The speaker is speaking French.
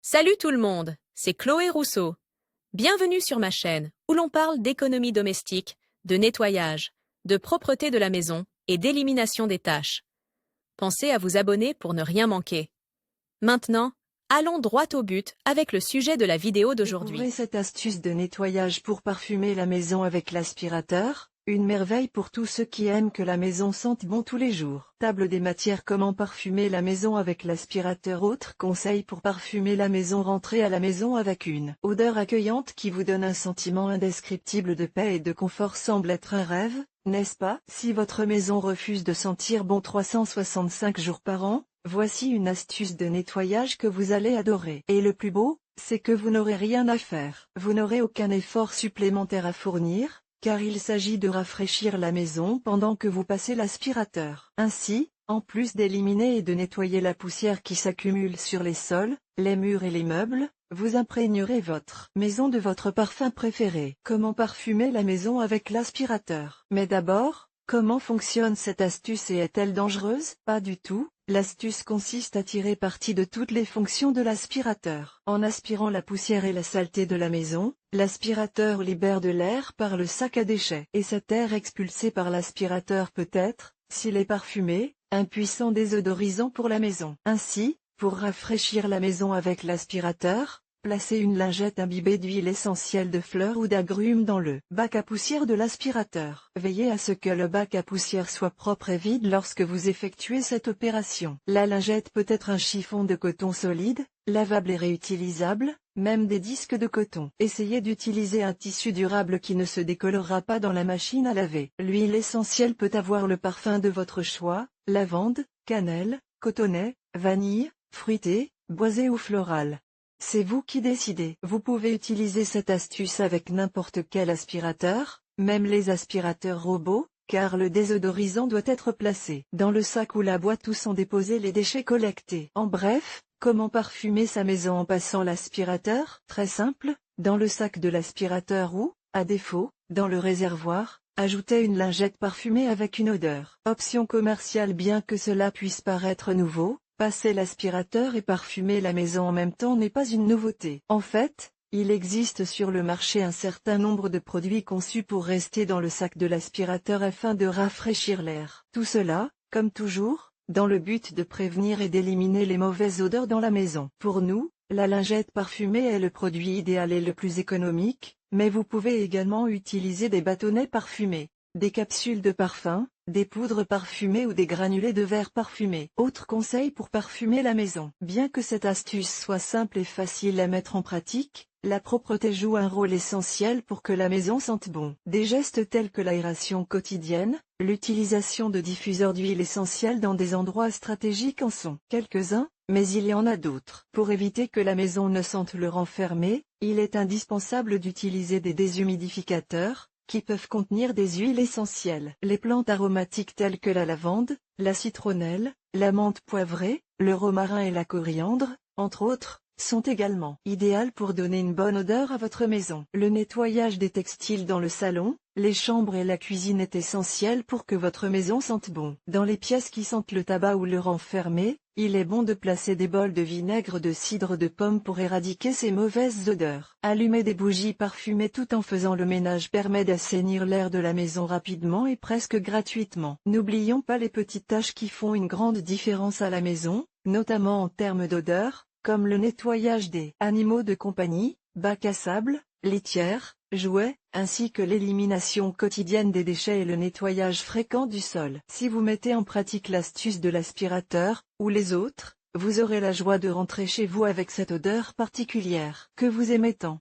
Salut tout le monde, c'est Chloé Rousseau. Bienvenue sur ma chaîne où l'on parle d'économie domestique, de nettoyage, de propreté de la maison et d'élimination des tâches. Pensez à vous abonner pour ne rien manquer. Maintenant, allons droit au but avec le sujet de la vidéo d'aujourd'hui. Découvrez cette astuce de nettoyage pour parfumer la maison avec l'aspirateur, une merveille pour tous ceux qui aiment que la maison sente bon tous les jours. Table des matières: comment parfumer la maison avec l'aspirateur. Autres conseils pour parfumer la maison: rentrez à la maison avec une odeur accueillante qui vous donne un sentiment indescriptible de paix et de confort. Semble être un rêve, n'est-ce pas? Si votre maison refuse de sentir bon 365 jours par an, voici une astuce de nettoyage que vous allez adorer. Et le plus beau, c'est que vous n'aurez rien à faire. Vous n'aurez aucun effort supplémentaire à fournir, car il s'agit de rafraîchir la maison pendant que vous passez l'aspirateur. Ainsi, en plus d'éliminer et de nettoyer la poussière qui s'accumule sur les sols, les murs et les meubles, vous imprégnerez votre maison de votre parfum préféré. Comment parfumer la maison avec l'aspirateur? Mais d'abord, comment fonctionne cette astuce et est-elle dangereuse? Pas du tout. L'astuce consiste à tirer parti de toutes les fonctions de l'aspirateur. En aspirant la poussière et la saleté de la maison, l'aspirateur libère de l'air par le sac à déchets. Et cet air expulsé par l'aspirateur peut être, s'il est parfumé, un puissant désodorisant pour la maison. Ainsi, pour rafraîchir la maison avec l'aspirateur, placez une lingette imbibée d'huile essentielle de fleurs ou d'agrumes dans le bac à poussière de l'aspirateur. Veillez à ce que le bac à poussière soit propre et vide lorsque vous effectuez cette opération. La lingette peut être un chiffon de coton solide, lavable et réutilisable, même des disques de coton. Essayez d'utiliser un tissu durable qui ne se décolorera pas dans la machine à laver. L'huile essentielle peut avoir le parfum de votre choix: lavande, cannelle, cotonnet, vanille, fruité, boisé ou floral. C'est vous qui décidez. Vous pouvez utiliser cette astuce avec n'importe quel aspirateur, même les aspirateurs robots, car le désodorisant doit être placé dans le sac ou la boîte où sont déposés les déchets collectés. En bref, comment parfumer sa maison en passant l'aspirateur? Très simple, dans le sac de l'aspirateur ou, à défaut, dans le réservoir, ajoutez une lingette parfumée avec une odeur. Option commerciale: bien que cela puisse paraître nouveau, passer l'aspirateur et parfumer la maison en même temps n'est pas une nouveauté. En fait, il existe sur le marché un certain nombre de produits conçus pour rester dans le sac de l'aspirateur afin de rafraîchir l'air. Tout cela, comme toujours, dans le but de prévenir et d'éliminer les mauvaises odeurs dans la maison. Pour nous, la lingette parfumée est le produit idéal et le plus économique, mais vous pouvez également utiliser des bâtonnets parfumés, des capsules de parfum, des poudres parfumées ou des granulés de verre parfumés. Autre conseil pour parfumer la maison: bien que cette astuce soit simple et facile à mettre en pratique, la propreté joue un rôle essentiel pour que la maison sente bon. Des gestes tels que l'aération quotidienne, l'utilisation de diffuseurs d'huile essentielle dans des endroits stratégiques en sont quelques-uns, mais il y en a d'autres. Pour éviter que la maison ne sente le renfermé, il est indispensable d'utiliser des déshumidificateurs, qui peuvent contenir des huiles essentielles. Les plantes aromatiques telles que la lavande, la citronnelle, la menthe poivrée, le romarin et la coriandre, entre autres, sont également idéales pour donner une bonne odeur à votre maison. Le nettoyage des textiles dans le salon, les chambres et la cuisine est essentiel pour que votre maison sente bon. Dans les pièces qui sentent le tabac ou le renfermé, il est bon de placer des bols de vinaigre de cidre de pomme pour éradiquer ces mauvaises odeurs. Allumer des bougies parfumées tout en faisant le ménage permet d'assainir l'air de la maison rapidement et presque gratuitement. N'oublions pas les petites tâches qui font une grande différence à la maison, notamment en termes d'odeur, comme le nettoyage des animaux de compagnie, bacs à sable, litières, jouets, ainsi que l'élimination quotidienne des déchets et le nettoyage fréquent du sol. Si vous mettez en pratique l'astuce de l'aspirateur, ou les autres, vous aurez la joie de rentrer chez vous avec cette odeur particulière que vous aimez tant.